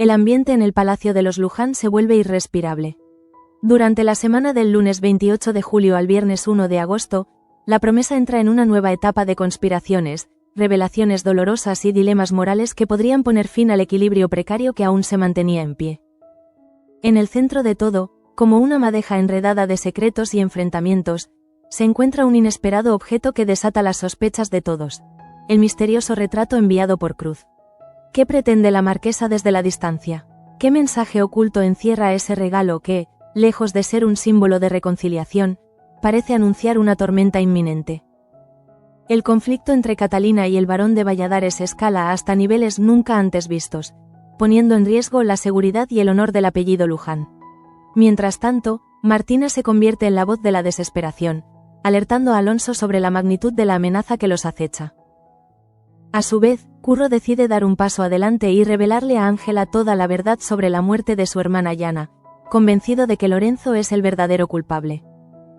el ambiente en el Palacio de los Luján se vuelve irrespirable. Durante la semana del lunes 28 de julio al viernes 1 de agosto, la promesa entra en una nueva etapa de conspiraciones, revelaciones dolorosas y dilemas morales que podrían poner fin al equilibrio precario que aún se mantenía en pie. En el centro de todo, como una madeja enredada de secretos y enfrentamientos, se encuentra un inesperado objeto que desata las sospechas de todos: el misterioso retrato enviado por Cruz. ¿Qué pretende la marquesa desde la distancia? ¿Qué mensaje oculto encierra ese regalo que, lejos de ser un símbolo de reconciliación, parece anunciar una tormenta inminente? El conflicto entre Catalina y el barón de Valladares escala hasta niveles nunca antes vistos, poniendo en riesgo la seguridad y el honor del apellido Luján. Mientras tanto, Martina se convierte en la voz de la desesperación, alertando a Alonso sobre la magnitud de la amenaza que los acecha. A su vez, Curro decide dar un paso adelante y revelarle a Ángela toda la verdad sobre la muerte de su hermana Yana, convencido de que Lorenzo es el verdadero culpable.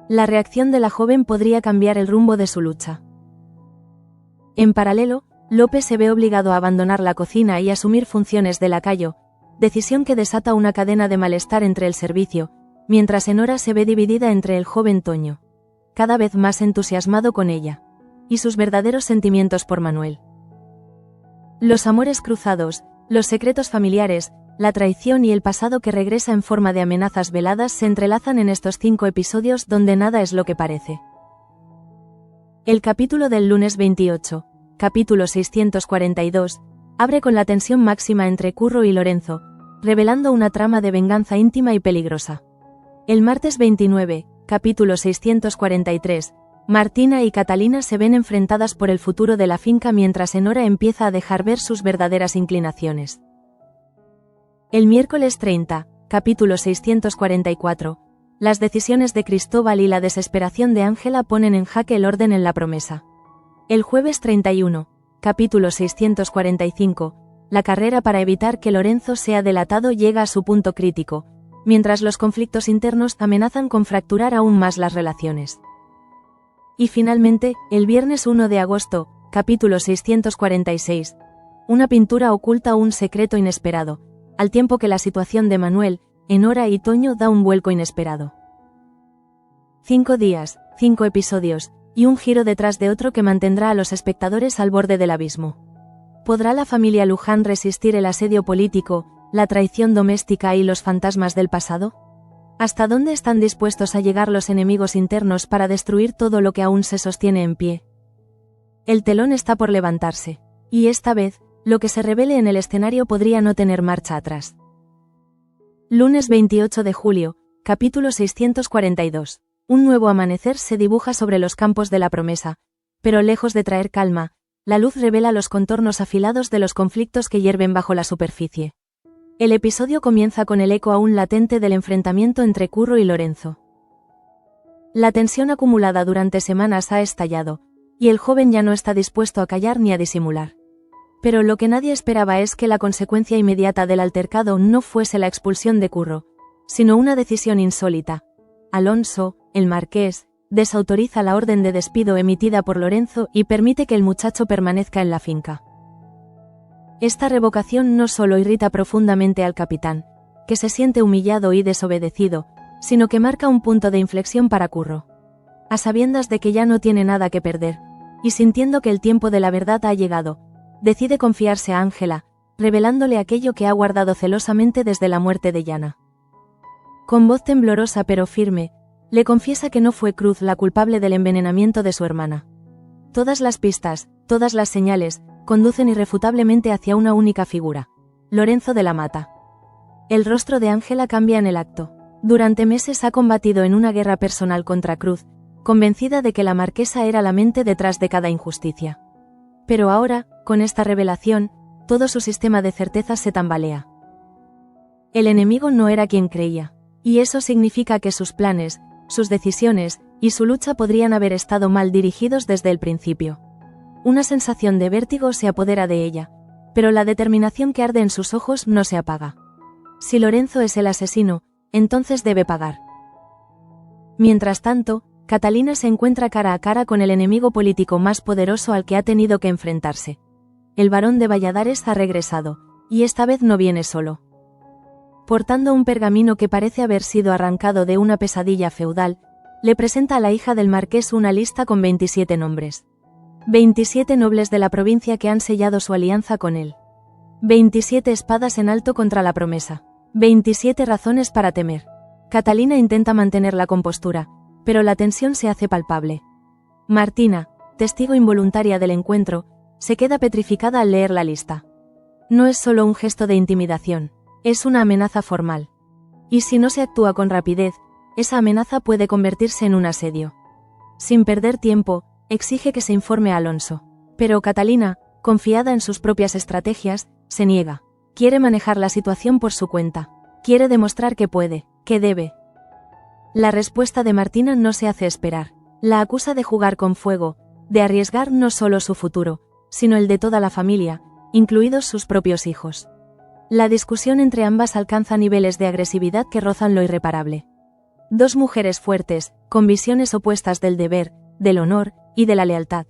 La reacción de la joven podría cambiar el rumbo de su lucha. En paralelo, Lope se ve obligado a abandonar la cocina y asumir funciones de lacayo, decisión que desata una cadena de malestar entre el servicio, mientras Enora se ve dividida entre el joven Toño, cada vez más entusiasmado con ella, y sus verdaderos sentimientos por Manuel. Los amores cruzados, los secretos familiares, la traición y el pasado que regresa en forma de amenazas veladas se entrelazan en estos 5 episodios donde nada es lo que parece. El capítulo del lunes 28, capítulo 642, abre con la tensión máxima entre Curro y Lorenzo, revelando una trama de venganza íntima y peligrosa. El martes 29, capítulo 643, Martina y Catalina se ven enfrentadas por el futuro de la finca mientras Enora empieza a dejar ver sus verdaderas inclinaciones. El miércoles 30, capítulo 644, las decisiones de Cristóbal y la desesperación de Ángela ponen en jaque el orden en la promesa. El jueves 31, capítulo 645, la carrera para evitar que Lorenzo sea delatado llega a su punto crítico, mientras los conflictos internos amenazan con fracturar aún más las relaciones. Y finalmente, el viernes 1 de agosto, capítulo 646, una pintura oculta un secreto inesperado, al tiempo que la situación de Manuel, Enora y Toño da un vuelco inesperado. 5 días, 5 episodios, y un giro detrás de otro que mantendrá a los espectadores al borde del abismo. ¿Podrá la familia Luján resistir el asedio político, la traición doméstica y los fantasmas del pasado? ¿Hasta dónde están dispuestos a llegar los enemigos internos para destruir todo lo que aún se sostiene en pie? El telón está por levantarse, y esta vez, lo que se revele en el escenario podría no tener marcha atrás. Lunes 28 de julio, capítulo 642. Un nuevo amanecer se dibuja sobre los campos de la promesa, pero lejos de traer calma, la luz revela los contornos afilados de los conflictos que hierven bajo la superficie. El episodio comienza con el eco aún latente del enfrentamiento entre Curro y Lorenzo. La tensión acumulada durante semanas ha estallado, y el joven ya no está dispuesto a callar ni a disimular. Pero lo que nadie esperaba es que la consecuencia inmediata del altercado no fuese la expulsión de Curro, sino una decisión insólita. Alonso, el marqués, desautoriza la orden de despido emitida por Lorenzo y permite que el muchacho permanezca en la finca. Esta revocación no solo irrita profundamente al capitán, que se siente humillado y desobedecido, sino que marca un punto de inflexión para Curro. A sabiendas de que ya no tiene nada que perder, y sintiendo que el tiempo de la verdad ha llegado, decide confiarse a Ángela, revelándole aquello que ha guardado celosamente desde la muerte de Yana. Con voz temblorosa pero firme, le confiesa que no fue Cruz la culpable del envenenamiento de su hermana. Todas las pistas, todas las señales, conducen irrefutablemente hacia una única figura: Lorenzo de la Mata. El rostro de Ángela cambia en el acto. Durante meses ha combatido en una guerra personal contra Cruz, convencida de que la marquesa era la mente detrás de cada injusticia. Pero ahora, con esta revelación, todo su sistema de certezas se tambalea. El enemigo no era quien creía, y eso significa que sus planes, sus decisiones y su lucha podrían haber estado mal dirigidos desde el principio. Una sensación de vértigo se apodera de ella, pero la determinación que arde en sus ojos no se apaga. Si Lorenzo es el asesino, entonces debe pagar. Mientras tanto, Catalina se encuentra cara a cara con el enemigo político más poderoso al que ha tenido que enfrentarse. El barón de Valladares ha regresado, y esta vez no viene solo. Portando un pergamino que parece haber sido arrancado de una pesadilla feudal, le presenta a la hija del marqués una lista con 27 nombres. 27 nobles de la provincia que han sellado su alianza con él. 27 espadas en alto contra la promesa. 27 razones para temer. Catalina intenta mantener la compostura, pero la tensión se hace palpable. Martina, testigo involuntaria del encuentro, se queda petrificada al leer la lista. No es solo un gesto de intimidación, es una amenaza formal. Y si no se actúa con rapidez, esa amenaza puede convertirse en un asedio. Sin perder tiempo, exige que se informe a Alonso. Pero Catalina, confiada en sus propias estrategias, se niega. Quiere manejar la situación por su cuenta. Quiere demostrar que puede, que debe. La respuesta de Martina no se hace esperar. La acusa de jugar con fuego, de arriesgar no solo su futuro, sino el de toda la familia, incluidos sus propios hijos. La discusión entre ambas alcanza niveles de agresividad que rozan lo irreparable. Dos mujeres fuertes, con visiones opuestas del deber, del honor y de la lealtad.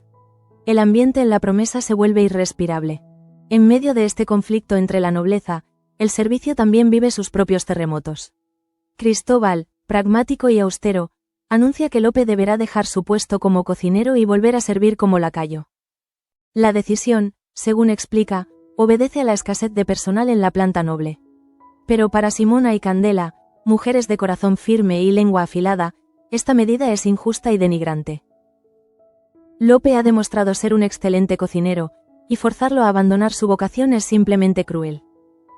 El ambiente en la promesa se vuelve irrespirable. En medio de este conflicto entre la nobleza, el servicio también vive sus propios terremotos. Cristóbal, pragmático y austero, anuncia que Lope deberá dejar su puesto como cocinero y volver a servir como lacayo. La decisión, según explica, obedece a la escasez de personal en la planta noble. Pero para Simona y Candela, mujeres de corazón firme y lengua afilada, esta medida es injusta y denigrante. Lope ha demostrado ser un excelente cocinero, y forzarlo a abandonar su vocación es simplemente cruel.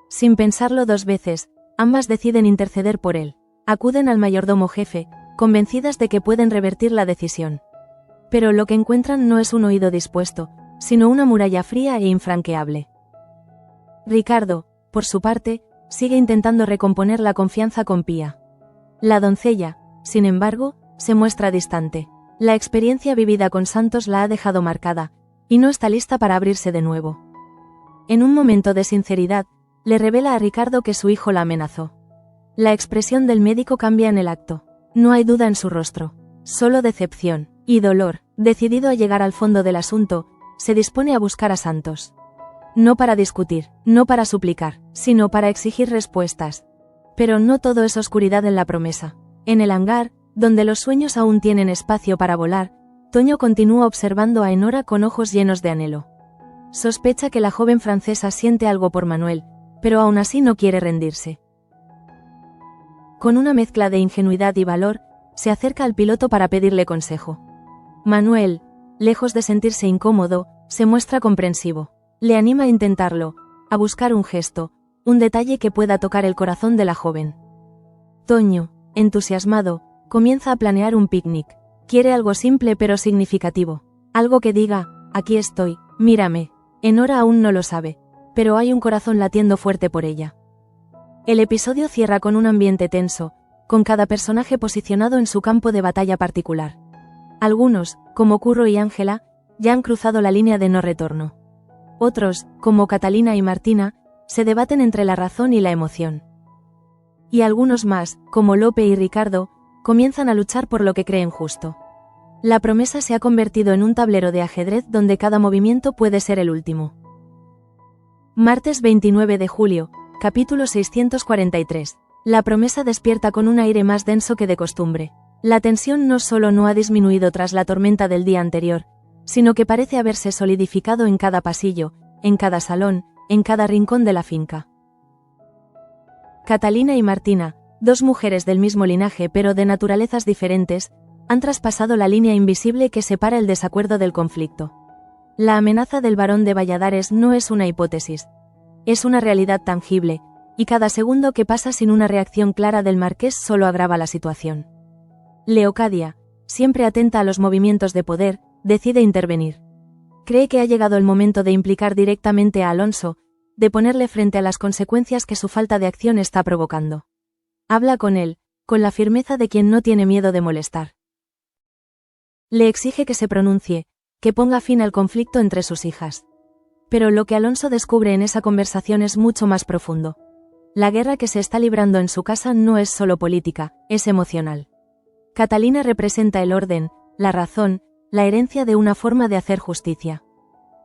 Sin pensarlo dos veces, ambas deciden interceder por él. Acuden al mayordomo jefe, convencidas de que pueden revertir la decisión. Pero lo que encuentran no es un oído dispuesto, sino una muralla fría e infranqueable. Ricardo, por su parte, sigue intentando recomponer la confianza con Pía. La doncella, sin embargo, se muestra distante. La experiencia vivida con Santos la ha dejado marcada, y no está lista para abrirse de nuevo. En un momento de sinceridad, le revela a Ricardo que su hijo la amenazó. La expresión del médico cambia en el acto. No hay duda en su rostro, solo decepción y dolor. Decidido a llegar al fondo del asunto, se dispone a buscar a Santos. No para discutir, no para suplicar, sino para exigir respuestas. Pero no todo es oscuridad en la promesa. En el hangar, donde los sueños aún tienen espacio para volar, Toño continúa observando a Enora con ojos llenos de anhelo. Sospecha que la joven francesa siente algo por Manuel, pero aún así no quiere rendirse. Con una mezcla de ingenuidad y valor, se acerca al piloto para pedirle consejo. Manuel, lejos de sentirse incómodo, se muestra comprensivo. Le anima a intentarlo, a buscar un gesto, un detalle que pueda tocar el corazón de la joven. Toño, entusiasmado, comienza a planear un picnic. Quiere algo simple pero significativo. Algo que diga, aquí estoy, mírame. Enora aún no lo sabe, pero hay un corazón latiendo fuerte por ella. El episodio cierra con un ambiente tenso, con cada personaje posicionado en su campo de batalla particular. Algunos, como Curro y Ángela, ya han cruzado la línea de no retorno. Otros, como Catalina y Martina, se debaten entre la razón y la emoción. Y algunos más, como Lope y Ricardo, comienzan a luchar por lo que creen justo. La promesa se ha convertido en un tablero de ajedrez donde cada movimiento puede ser el último. Martes 29 de julio, capítulo 643. La promesa despierta con un aire más denso que de costumbre. La tensión no solo no ha disminuido tras la tormenta del día anterior, sino que parece haberse solidificado en cada pasillo, en cada salón, en cada rincón de la finca. Catalina y Martina, dos mujeres del mismo linaje pero de naturalezas diferentes, han traspasado la línea invisible que separa el desacuerdo del conflicto. La amenaza del barón de Valladares no es una hipótesis. Es una realidad tangible, y cada segundo que pasa sin una reacción clara del marqués solo agrava la situación. Leocadia, siempre atenta a los movimientos de poder, decide intervenir. Cree que ha llegado el momento de implicar directamente a Alonso, de ponerle frente a las consecuencias que su falta de acción está provocando. Habla con él, con la firmeza de quien no tiene miedo de molestar. Le exige que se pronuncie, que ponga fin al conflicto entre sus hijas. Pero lo que Alonso descubre en esa conversación es mucho más profundo. La guerra que se está librando en su casa no es solo política, es emocional. Catalina representa el orden, la razón, la herencia de una forma de hacer justicia.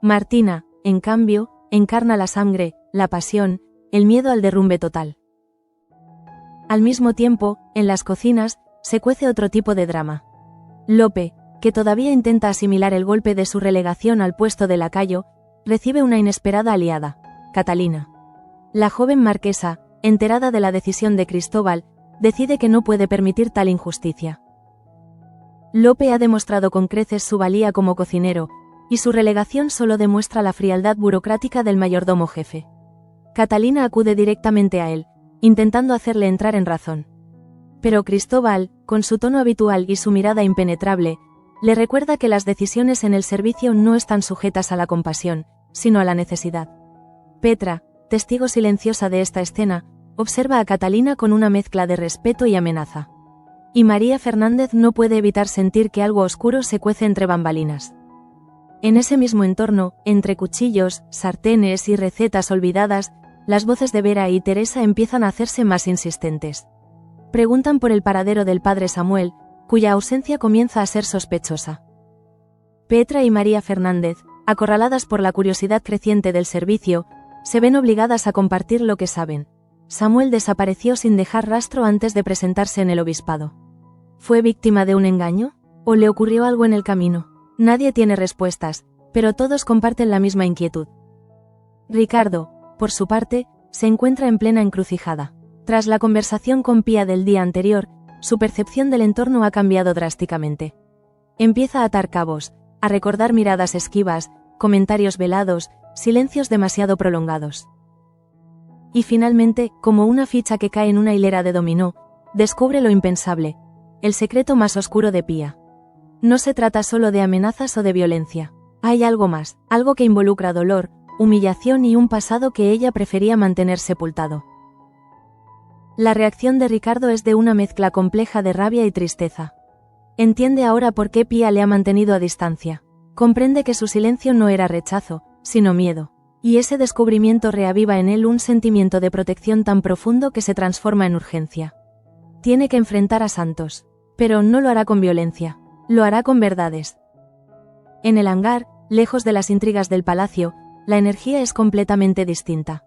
Martina, en cambio, encarna la sangre, la pasión, el miedo al derrumbe total. Al mismo tiempo, en las cocinas, se cuece otro tipo de drama. Lope, que todavía intenta asimilar el golpe de su relegación al puesto de lacayo, recibe una inesperada aliada, Catalina. La joven marquesa, enterada de la decisión de Cristóbal, decide que no puede permitir tal injusticia. Lope ha demostrado con creces su valía como cocinero, y su relegación solo demuestra la frialdad burocrática del mayordomo jefe. Catalina acude directamente a él, intentando hacerle entrar en razón. Pero Cristóbal, con su tono habitual y su mirada impenetrable, le recuerda que las decisiones en el servicio no están sujetas a la compasión, sino a la necesidad. Petra, testigo silenciosa de esta escena, observa a Catalina con una mezcla de respeto y amenaza. Y María Fernández no puede evitar sentir que algo oscuro se cuece entre bambalinas. En ese mismo entorno, entre cuchillos, sartenes y recetas olvidadas, las voces de Vera y Teresa empiezan a hacerse más insistentes. Preguntan por el paradero del padre Samuel, cuya ausencia comienza a ser sospechosa. Petra y María Fernández, acorraladas por la curiosidad creciente del servicio, se ven obligadas a compartir lo que saben. Samuel desapareció sin dejar rastro antes de presentarse en el obispado. ¿Fue víctima de un engaño? ¿O le ocurrió algo en el camino? Nadie tiene respuestas, pero todos comparten la misma inquietud. Ricardo, por su parte, se encuentra en plena encrucijada. Tras la conversación con Pía del día anterior, su percepción del entorno ha cambiado drásticamente. Empieza a atar cabos, a recordar miradas esquivas, comentarios velados, silencios demasiado prolongados. Y finalmente, como una ficha que cae en una hilera de dominó, descubre lo impensable, el secreto más oscuro de Pía. No se trata solo de amenazas o de violencia. Hay algo más, algo que involucra dolor, humillación y un pasado que ella prefería mantener sepultado. La reacción de Ricardo es de una mezcla compleja de rabia y tristeza. Entiende ahora por qué Pía le ha mantenido a distancia. Comprende que su silencio no era rechazo, sino miedo. Y ese descubrimiento reaviva en él un sentimiento de protección tan profundo que se transforma en urgencia. Tiene que enfrentar a Santos. Pero no lo hará con violencia. Lo hará con verdades. En el hangar, lejos de las intrigas del palacio, la energía es completamente distinta.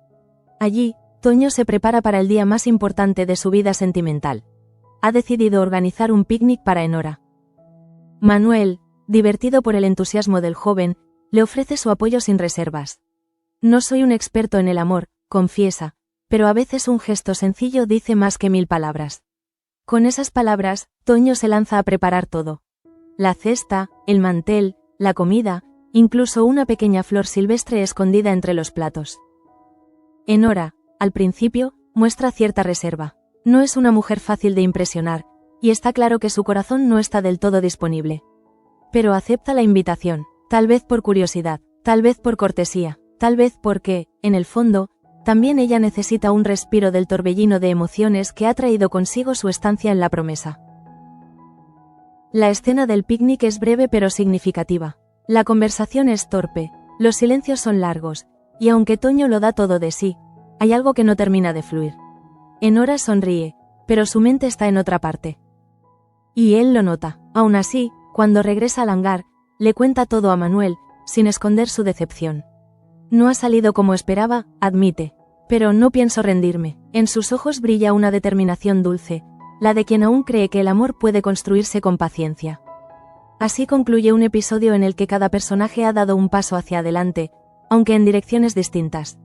Allí, Toño se prepara para el día más importante de su vida sentimental. Ha decidido organizar un picnic para Enora. Manuel, divertido por el entusiasmo del joven, le ofrece su apoyo sin reservas. No soy un experto en el amor, confiesa, pero a veces un gesto sencillo dice más que 1000 palabras. Con esas palabras, Toño se lanza a preparar todo. La cesta, el mantel, la comida, incluso una pequeña flor silvestre escondida entre los platos. Enora, al principio, muestra cierta reserva. No es una mujer fácil de impresionar, y está claro que su corazón no está del todo disponible. Pero acepta la invitación, tal vez por curiosidad, tal vez por cortesía, tal vez porque, en el fondo, también ella necesita un respiro del torbellino de emociones que ha traído consigo su estancia en La Promesa. La escena del picnic es breve pero significativa. La conversación es torpe, los silencios son largos, y aunque Toño lo da todo de sí, hay algo que no termina de fluir. Enora sonríe, pero su mente está en otra parte. Y él lo nota. Aún así, cuando regresa al hangar, le cuenta todo a Manuel, sin esconder su decepción. No ha salido como esperaba, admite. Pero no pienso rendirme. En sus ojos brilla una determinación dulce, la de quien aún cree que el amor puede construirse con paciencia. Así concluye un episodio en el que cada personaje ha dado un paso hacia adelante, aunque en direcciones distintas.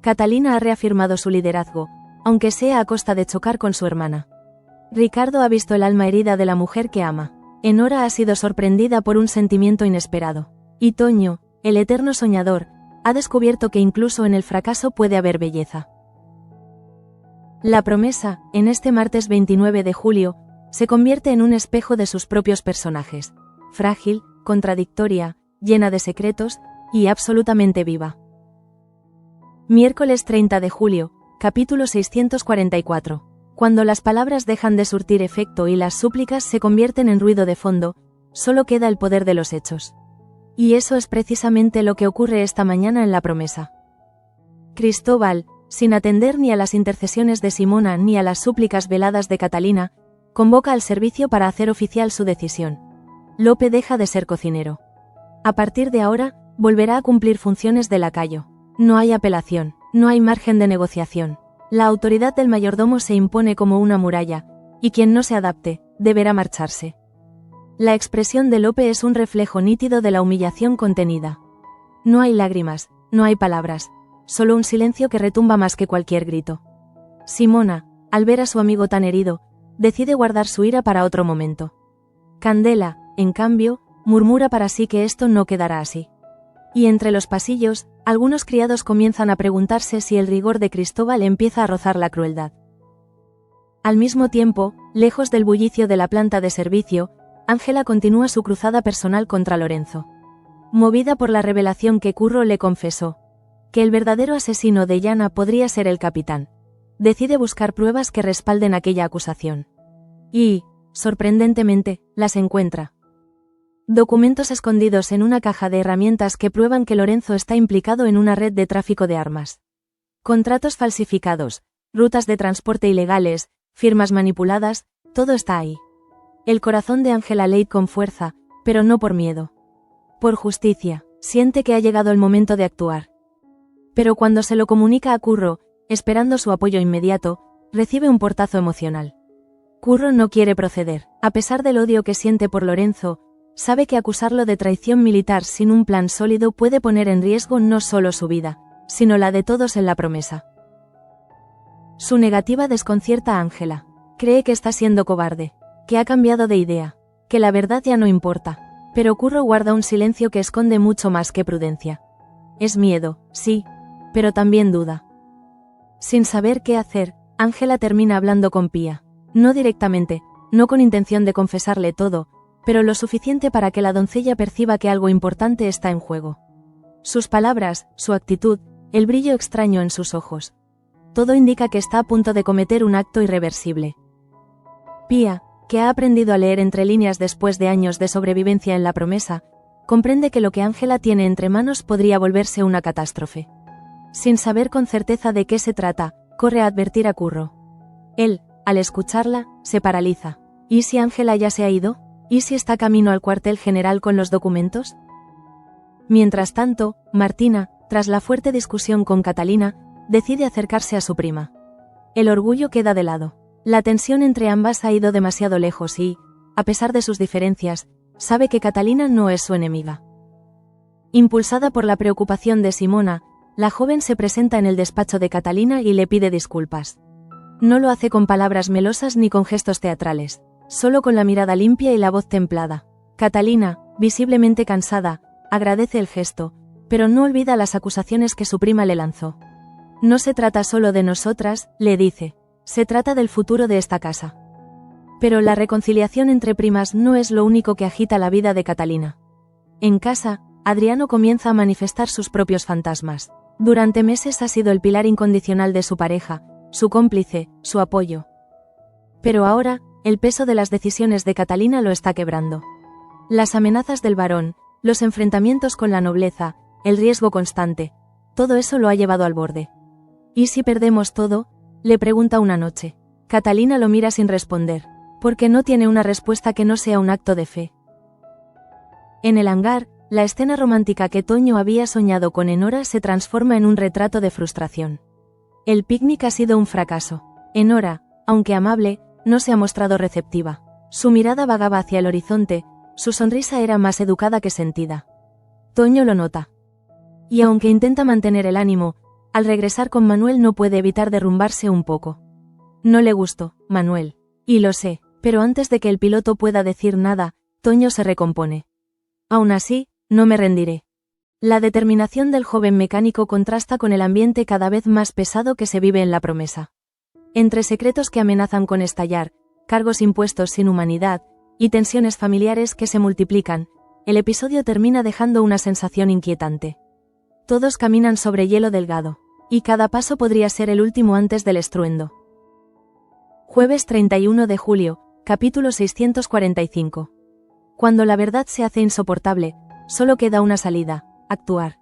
Catalina ha reafirmado su liderazgo, aunque sea a costa de chocar con su hermana. Ricardo ha visto el alma herida de la mujer que ama. Enora ha sido sorprendida por un sentimiento inesperado. Y Toño, el eterno soñador, ha descubierto que incluso en el fracaso puede haber belleza. La Promesa, en este martes 29 de julio, se convierte en un espejo de sus propios personajes. Frágil, contradictoria, llena de secretos, y absolutamente viva. Miércoles 30 de julio, capítulo 644. Cuando las palabras dejan de surtir efecto y las súplicas se convierten en ruido de fondo, solo queda el poder de los hechos. Y eso es precisamente lo que ocurre esta mañana en La Promesa. Cristóbal, sin atender ni a las intercesiones de Simona ni a las súplicas veladas de Catalina, convoca al servicio para hacer oficial su decisión. Lope deja de ser cocinero. A partir de ahora, volverá a cumplir funciones de lacayo. No hay apelación, no hay margen de negociación. La autoridad del mayordomo se impone como una muralla, y quien no se adapte, deberá marcharse. La expresión de Lope es un reflejo nítido de la humillación contenida. No hay lágrimas, no hay palabras, solo un silencio que retumba más que cualquier grito. Simona, al ver a su amigo tan herido, decide guardar su ira para otro momento. Candela, en cambio, murmura para sí que esto no quedará así. Y entre los pasillos, algunos criados comienzan a preguntarse si el rigor de Cristóbal empieza a rozar la crueldad. Al mismo tiempo, lejos del bullicio de la planta de servicio, Ángela continúa su cruzada personal contra Lorenzo. Movida por la revelación que Curro le confesó, que el verdadero asesino de Yana podría ser el capitán, decide buscar pruebas que respalden aquella acusación. Y, sorprendentemente, las encuentra. Documentos escondidos en una caja de herramientas que prueban que Lorenzo está implicado en una red de tráfico de armas. Contratos falsificados, rutas de transporte ilegales, firmas manipuladas, todo está ahí. El corazón de Ángela late con fuerza, pero no por miedo. Por justicia, siente que ha llegado el momento de actuar. Pero cuando se lo comunica a Curro, esperando su apoyo inmediato, recibe un portazo emocional. Curro no quiere proceder, a pesar del odio que siente por Lorenzo, sabe que acusarlo de traición militar sin un plan sólido puede poner en riesgo no solo su vida, sino la de todos en la promesa. Su negativa desconcierta a Ángela. Cree que está siendo cobarde, que ha cambiado de idea, que la verdad ya no importa, pero Curro guarda un silencio que esconde mucho más que prudencia. Es miedo, sí, pero también duda. Sin saber qué hacer, Ángela termina hablando con Pía. No directamente, no con intención de confesarle todo, pero lo suficiente para que la doncella perciba que algo importante está en juego. Sus palabras, su actitud, el brillo extraño en sus ojos. Todo indica que está a punto de cometer un acto irreversible. Pía, que ha aprendido a leer entre líneas después de años de sobrevivencia en la promesa, comprende que lo que Ángela tiene entre manos podría volverse una catástrofe. Sin saber con certeza de qué se trata, corre a advertir a Curro. Él, al escucharla, se paraliza. ¿Y si Ángela ya se ha ido? ¿Y si está camino al cuartel general con los documentos? Mientras tanto, Martina, tras la fuerte discusión con Catalina, decide acercarse a su prima. El orgullo queda de lado. La tensión entre ambas ha ido demasiado lejos y, a pesar de sus diferencias, sabe que Catalina no es su enemiga. Impulsada por la preocupación de Simona, la joven se presenta en el despacho de Catalina y le pide disculpas. No lo hace con palabras melosas ni con gestos teatrales, solo con la mirada limpia y la voz templada. Catalina, visiblemente cansada, agradece el gesto, pero no olvida las acusaciones que su prima le lanzó. No se trata solo de nosotras, le dice, se trata del futuro de esta casa. Pero la reconciliación entre primas no es lo único que agita la vida de Catalina. En casa, Adriano comienza a manifestar sus propios fantasmas. Durante meses ha sido el pilar incondicional de su pareja, su cómplice, su apoyo. Pero ahora, el peso de las decisiones de Catalina lo está quebrando. Las amenazas del varón, los enfrentamientos con la nobleza, el riesgo constante, todo eso lo ha llevado al borde. ¿Y si perdemos todo?, le pregunta una noche. Catalina lo mira sin responder, porque no tiene una respuesta que no sea un acto de fe. En el hangar, la escena romántica que Toño había soñado con Enora se transforma en un retrato de frustración. El picnic ha sido un fracaso. Enora, aunque amable, no se ha mostrado receptiva. Su mirada vagaba hacia el horizonte, su sonrisa era más educada que sentida. Toño lo nota. Y aunque intenta mantener el ánimo, al regresar con Manuel no puede evitar derrumbarse un poco. No le gustó, Manuel. Y lo sé, pero antes de que el piloto pueda decir nada, Toño se recompone. Aún así, no me rendiré. La determinación del joven mecánico contrasta con el ambiente cada vez más pesado que se vive en la promesa. Entre secretos que amenazan con estallar, cargos impuestos sin humanidad, y tensiones familiares que se multiplican, el episodio termina dejando una sensación inquietante. Todos caminan sobre hielo delgado, y cada paso podría ser el último antes del estruendo. Jueves 31 de julio, capítulo 645. Cuando la verdad se hace insoportable, solo queda una salida, actuar.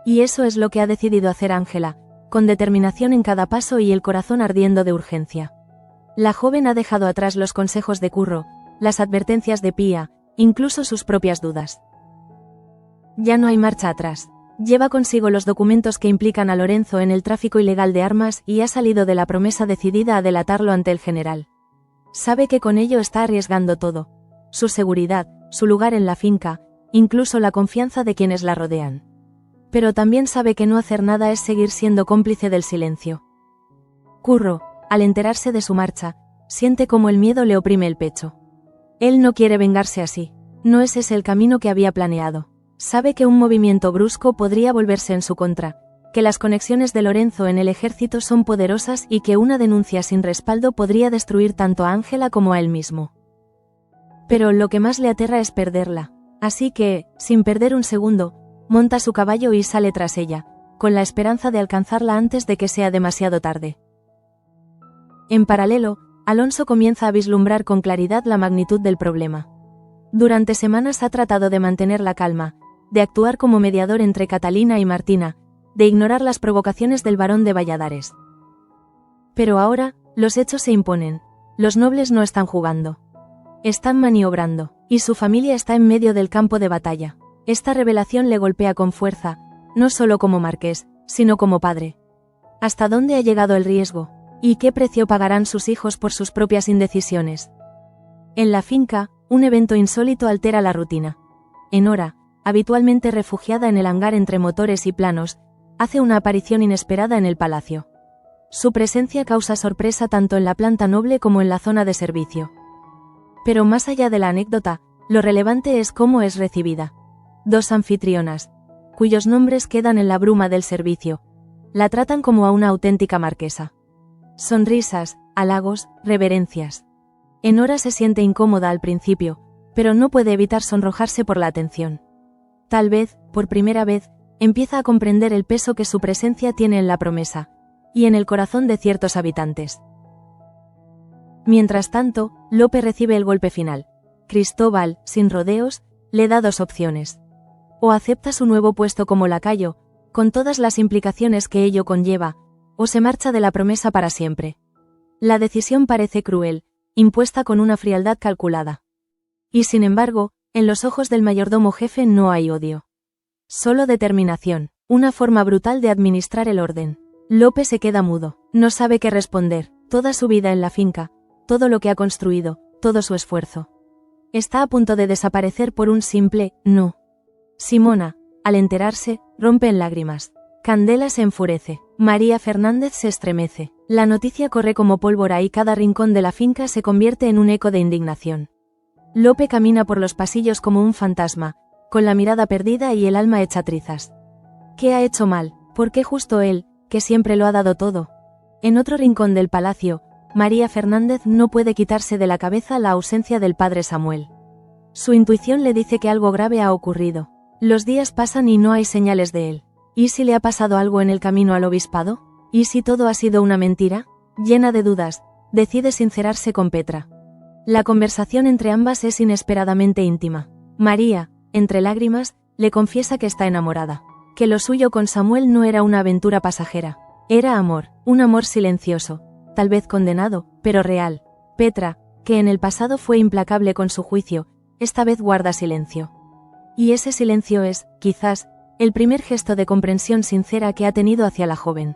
Y eso es lo que ha decidido hacer Ángela, con determinación en cada paso y el corazón ardiendo de urgencia. La joven ha dejado atrás los consejos de Curro, las advertencias de Pía, incluso sus propias dudas. Ya no hay marcha atrás. Lleva consigo los documentos que implican a Lorenzo en el tráfico ilegal de armas y ha salido de la promesa decidida a delatarlo ante el general. Sabe que con ello está arriesgando todo: su seguridad, su lugar en la finca, incluso la confianza de quienes la rodean. Pero también sabe que no hacer nada es seguir siendo cómplice del silencio. Curro, al enterarse de su marcha, siente como el miedo le oprime el pecho. Él no quiere vengarse así. No es ese el camino que había planeado. Sabe que un movimiento brusco podría volverse en su contra, que las conexiones de Lorenzo en el ejército son poderosas y que una denuncia sin respaldo podría destruir tanto a Ángela como a él mismo. Pero lo que más le aterra es perderla. Así que, sin perder un segundo, monta su caballo y sale tras ella, con la esperanza de alcanzarla antes de que sea demasiado tarde. En paralelo, Alonso comienza a vislumbrar con claridad la magnitud del problema. Durante semanas ha tratado de mantener la calma, de actuar como mediador entre Catalina y Martina, de ignorar las provocaciones del barón de Valladares. Pero ahora, los hechos se imponen. Los nobles no están jugando. Están maniobrando, y su familia está en medio del campo de batalla. Esta revelación le golpea con fuerza, no solo como marqués, sino como padre. ¿Hasta dónde ha llegado el riesgo? ¿Y qué precio pagarán sus hijos por sus propias indecisiones? En la finca, un evento insólito altera la rutina. Enora, habitualmente refugiada en el hangar entre motores y planos, hace una aparición inesperada en el palacio. Su presencia causa sorpresa tanto en la planta noble como en la zona de servicio. Pero más allá de la anécdota, lo relevante es cómo es recibida. Dos anfitrionas, cuyos nombres quedan en la bruma del servicio, la tratan como a una auténtica marquesa. Sonrisas, halagos, reverencias. Enora se siente incómoda al principio, pero no puede evitar sonrojarse por la atención. Tal vez, por primera vez, empieza a comprender el peso que su presencia tiene en la promesa, y en el corazón de ciertos habitantes. Mientras tanto, Lope recibe el golpe final. Cristóbal, sin rodeos, le da dos opciones. O acepta su nuevo puesto como lacayo, con todas las implicaciones que ello conlleva, o se marcha de la promesa para siempre. La decisión parece cruel, impuesta con una frialdad calculada. Y sin embargo, en los ojos del mayordomo jefe no hay odio. Solo determinación, una forma brutal de administrar el orden. Lope se queda mudo, no sabe qué responder. Toda su vida en la finca, todo lo que ha construido, todo su esfuerzo, está a punto de desaparecer por un simple no. Simona, al enterarse, rompe en lágrimas. Candela se enfurece. María Fernández se estremece. La noticia corre como pólvora y cada rincón de la finca se convierte en un eco de indignación. Lope camina por los pasillos como un fantasma, con la mirada perdida y el alma hecha trizas. ¿Qué ha hecho mal? ¿Por qué justo él, que siempre lo ha dado todo? En otro rincón del palacio, María Fernández no puede quitarse de la cabeza la ausencia del padre Samuel. Su intuición le dice que algo grave ha ocurrido. Los días pasan y no hay señales de él. ¿Y si le ha pasado algo en el camino al obispado? ¿Y si todo ha sido una mentira? Llena de dudas, decide sincerarse con Petra. La conversación entre ambas es inesperadamente íntima. María, entre lágrimas, le confiesa que está enamorada. Que lo suyo con Samuel no era una aventura pasajera. Era amor, un amor silencioso, tal vez condenado, pero real. Petra, que en el pasado fue implacable con su juicio, esta vez guarda silencio. Y ese silencio es, quizás, el primer gesto de comprensión sincera que ha tenido hacia la joven.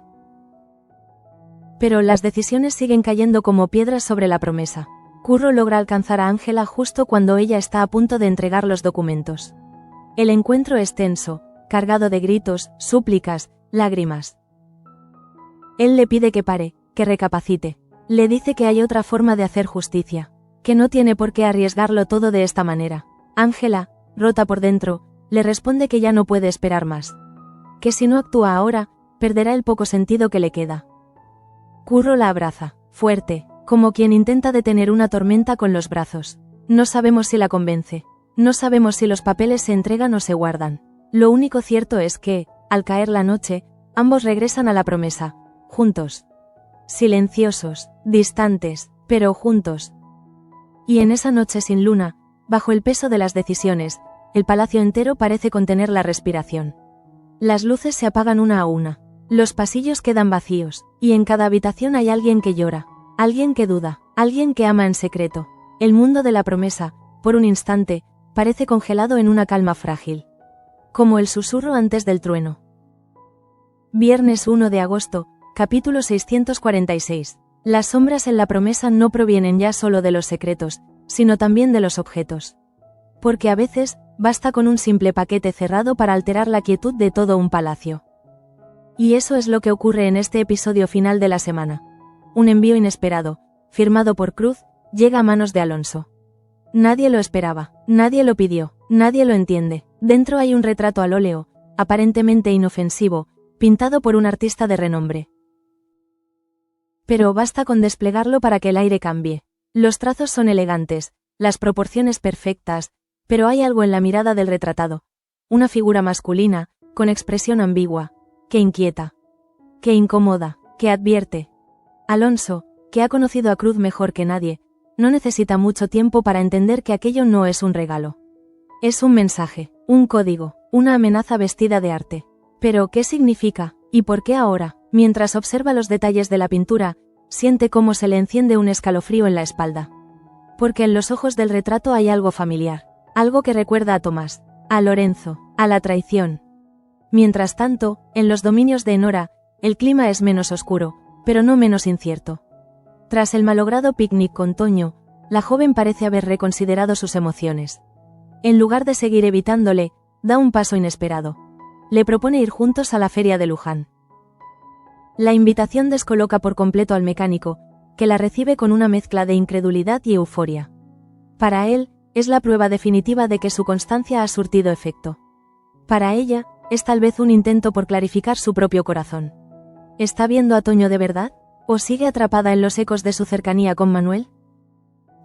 Pero las decisiones siguen cayendo como piedras sobre la promesa. Curro logra alcanzar a Ángela justo cuando ella está a punto de entregar los documentos. El encuentro es tenso, cargado de gritos, súplicas, lágrimas. Él le pide que pare, que recapacite. Le dice que hay otra forma de hacer justicia, que no tiene por qué arriesgarlo todo de esta manera. Ángela, rota por dentro, le responde que ya no puede esperar más. Que si no actúa ahora, perderá el poco sentido que le queda. Curro la abraza, fuerte, como quien intenta detener una tormenta con los brazos. No sabemos si la convence. No sabemos si los papeles se entregan o se guardan. Lo único cierto es que, al caer la noche, ambos regresan a la promesa, juntos. Silenciosos, distantes, pero juntos. Y en esa noche sin luna, bajo el peso de las decisiones, el palacio entero parece contener la respiración. Las luces se apagan una a una. Los pasillos quedan vacíos, y en cada habitación hay alguien que llora, alguien que duda, alguien que ama en secreto. El mundo de la promesa, por un instante, parece congelado en una calma frágil. como el susurro antes del trueno. Viernes 1 de agosto, capítulo 646. Las sombras en la promesa no provienen ya solo de los secretos, sino también de los objetos. Porque a veces, basta con un simple paquete cerrado para alterar la quietud de todo un palacio. Y eso es lo que ocurre en este episodio final de la semana. Un envío inesperado, firmado por Cruz, llega a manos de Alonso. Nadie lo esperaba, nadie lo pidió, nadie lo entiende. Dentro hay un retrato al óleo, aparentemente inofensivo, pintado por un artista de renombre. Pero basta con desplegarlo para que el aire cambie. Los trazos son elegantes, las proporciones perfectas, pero hay algo en la mirada del retratado. Una figura masculina, con expresión ambigua, que inquieta, que incomoda, que advierte. Alonso, que ha conocido a Cruz mejor que nadie, no necesita mucho tiempo para entender que aquello no es un regalo. Es un mensaje, un código, una amenaza vestida de arte. Pero, ¿qué significa? ¿Y por qué ahora? Mientras observa los detalles de la pintura, siente cómo se le enciende un escalofrío en la espalda. Porque en los ojos del retrato hay algo familiar, algo que recuerda a Tomás, a Lorenzo, a la traición. Mientras tanto, en los dominios de Enora, el clima es menos oscuro, pero no menos incierto. Tras el malogrado picnic con Toño, la joven parece haber reconsiderado sus emociones. En lugar de seguir evitándole, da un paso inesperado. Le propone ir juntos a la feria de Luján. La invitación descoloca por completo al mecánico, que la recibe con una mezcla de incredulidad y euforia. Para él, es la prueba definitiva de que su constancia ha surtido efecto. Para ella, es tal vez un intento por clarificar su propio corazón. ¿Está viendo a Toño de verdad? ¿O sigue atrapada en los ecos de su cercanía con Manuel?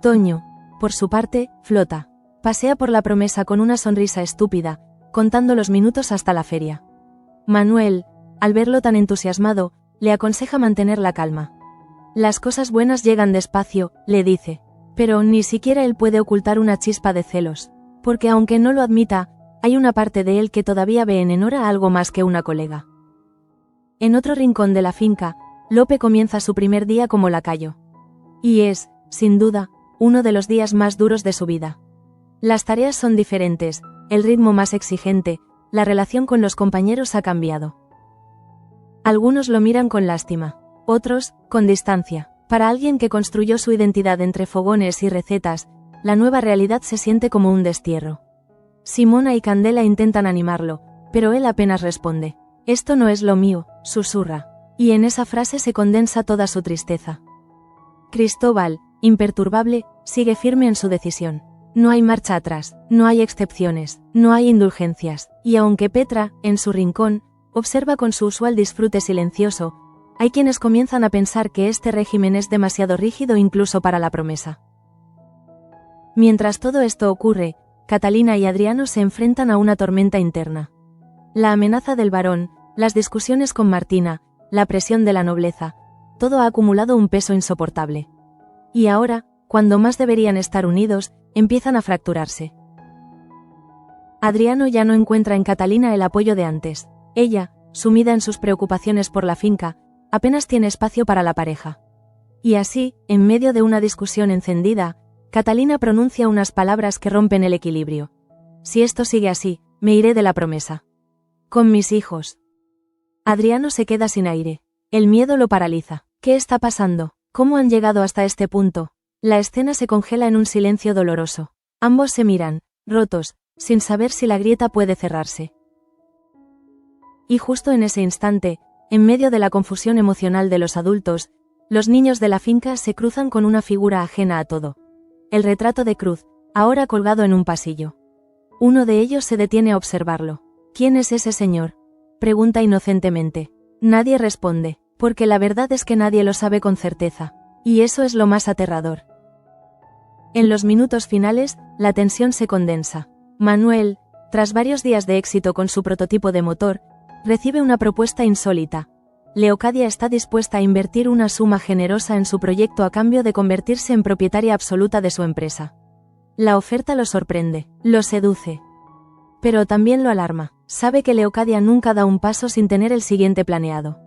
Toño, por su parte, flota. Pasea por la promesa con una sonrisa estúpida, contando los minutos hasta la feria. Manuel, al verlo tan entusiasmado, le aconseja mantener la calma. Las cosas buenas llegan despacio, le dice. Pero ni siquiera él puede ocultar una chispa de celos, porque aunque no lo admita, hay una parte de él que todavía ve en Enora algo más que una colega. En otro rincón de la finca, Lope comienza su primer día como lacayo. Y es, sin duda, uno de los días más duros de su vida. Las tareas son diferentes, el ritmo más exigente, la relación con los compañeros ha cambiado. Algunos lo miran con lástima, otros, con distancia. Para alguien que construyó su identidad entre fogones y recetas, la nueva realidad se siente como un destierro. Simona y Candela intentan animarlo, pero él apenas responde. Esto no es lo mío, susurra. Y en esa frase se condensa toda su tristeza. Cristóbal, imperturbable, sigue firme en su decisión. No hay marcha atrás, no hay excepciones, no hay indulgencias, y aunque Petra, en su rincón, observa con su usual disfrute silencioso, hay quienes comienzan a pensar que este régimen es demasiado rígido incluso para la promesa. Mientras todo esto ocurre, Catalina y Adriano se enfrentan a una tormenta interna. La amenaza del barón, las discusiones con Martina, la presión de la nobleza, todo ha acumulado un peso insoportable. Y ahora, cuando más deberían estar unidos, empiezan a fracturarse. Adriano ya no encuentra en Catalina el apoyo de antes. Ella, sumida en sus preocupaciones por la finca, apenas tiene espacio para la pareja. Y así, en medio de una discusión encendida, Catalina pronuncia unas palabras que rompen el equilibrio. Si esto sigue así, me iré de la promesa. Con mis hijos. Adriano se queda sin aire. El miedo lo paraliza. ¿Qué está pasando? ¿Cómo han llegado hasta este punto? La escena se congela en un silencio doloroso. Ambos se miran, rotos, sin saber si la grieta puede cerrarse. Y justo en ese instante, en medio de la confusión emocional de los adultos, los niños de la finca se cruzan con una figura ajena a todo. El retrato de Cruz, ahora colgado en un pasillo. Uno de ellos se detiene a observarlo. ¿Quién es ese señor?, pregunta inocentemente. Nadie responde, porque la verdad es que nadie lo sabe con certeza. Y eso es lo más aterrador. En los minutos finales, la tensión se condensa. Manuel, tras varios días de éxito con su prototipo de motor, recibe una propuesta insólita. Leocadia está dispuesta a invertir una suma generosa en su proyecto a cambio de convertirse en propietaria absoluta de su empresa. La oferta lo sorprende, lo seduce. Pero también lo alarma. Sabe que Leocadia nunca da un paso sin tener el siguiente planeado.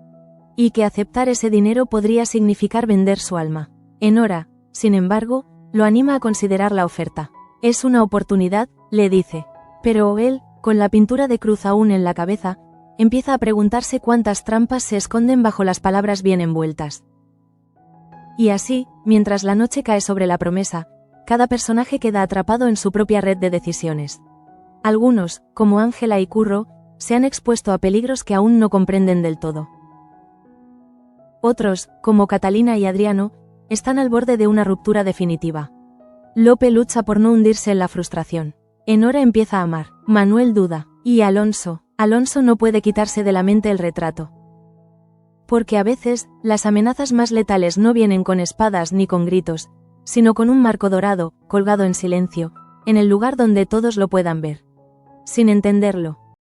Y que aceptar ese dinero podría significar vender su alma. Enora, sin embargo, lo anima a considerar la oferta. Es una oportunidad, le dice. Pero él, con la pintura de cruz aún en la cabeza, empieza a preguntarse cuántas trampas se esconden bajo las palabras bien envueltas. Y así, mientras la noche cae sobre la promesa, cada personaje queda atrapado en su propia red de decisiones. Algunos, como Ángela y Curro, se han expuesto a peligros que aún no comprenden del todo. Otros, como Catalina y Adriano, están al borde de una ruptura definitiva. Lope lucha por no hundirse en la frustración. Enora empieza a amar. Manuel duda. Y Alonso no puede quitarse de la mente el retrato. Porque a veces, las amenazas más letales no vienen con espadas ni con gritos, sino con un marco dorado, colgado en silencio, en el lugar donde todos lo puedan ver. Sin entenderlo,